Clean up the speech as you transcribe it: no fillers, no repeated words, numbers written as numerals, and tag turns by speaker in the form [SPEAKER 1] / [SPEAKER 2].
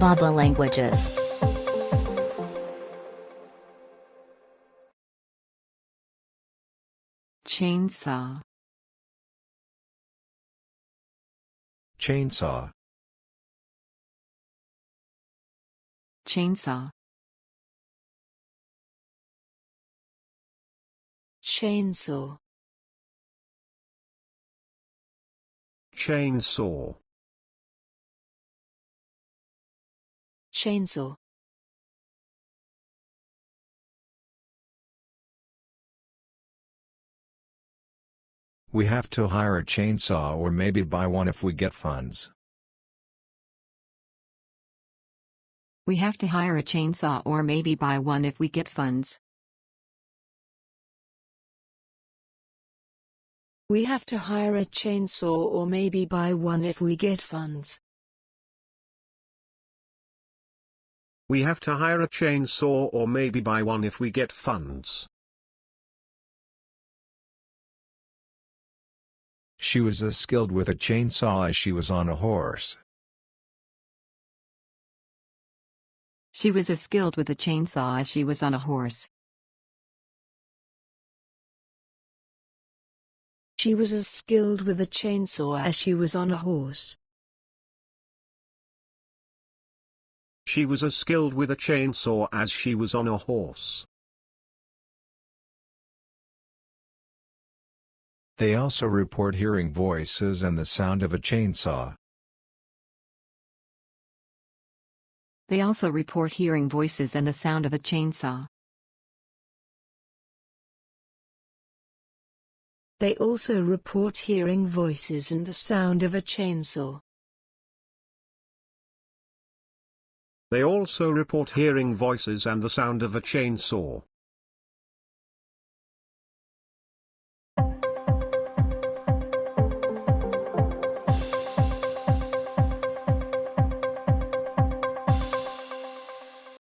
[SPEAKER 1] bab.la languages.
[SPEAKER 2] Chainsaw.
[SPEAKER 3] Chainsaw.
[SPEAKER 2] Chainsaw.
[SPEAKER 4] Chainsaw.
[SPEAKER 5] Chainsaw.
[SPEAKER 4] Chainsaw.
[SPEAKER 3] We have to hire a chainsaw or maybe buy one if we get funds.
[SPEAKER 2] We have to hire a chainsaw or maybe buy one if we get funds.
[SPEAKER 4] We have to hire a chainsaw or maybe buy one if we get funds.
[SPEAKER 5] We have to hire a chainsaw or maybe buy one if we get funds.
[SPEAKER 3] She was as skilled with a chainsaw as she was on a horse.
[SPEAKER 2] She was as skilled with a chainsaw as she was on a horse.
[SPEAKER 4] She was as skilled with a chainsaw as she was on a horse.
[SPEAKER 5] She was as skilled with a chainsaw as she was on a horse.
[SPEAKER 3] They also report hearing voices and the sound of a chainsaw.
[SPEAKER 2] They also report hearing voices and the sound of a chainsaw.
[SPEAKER 4] They also report hearing voices and the sound of a chainsaw.
[SPEAKER 5] They also report hearing voices and the sound of a chainsaw.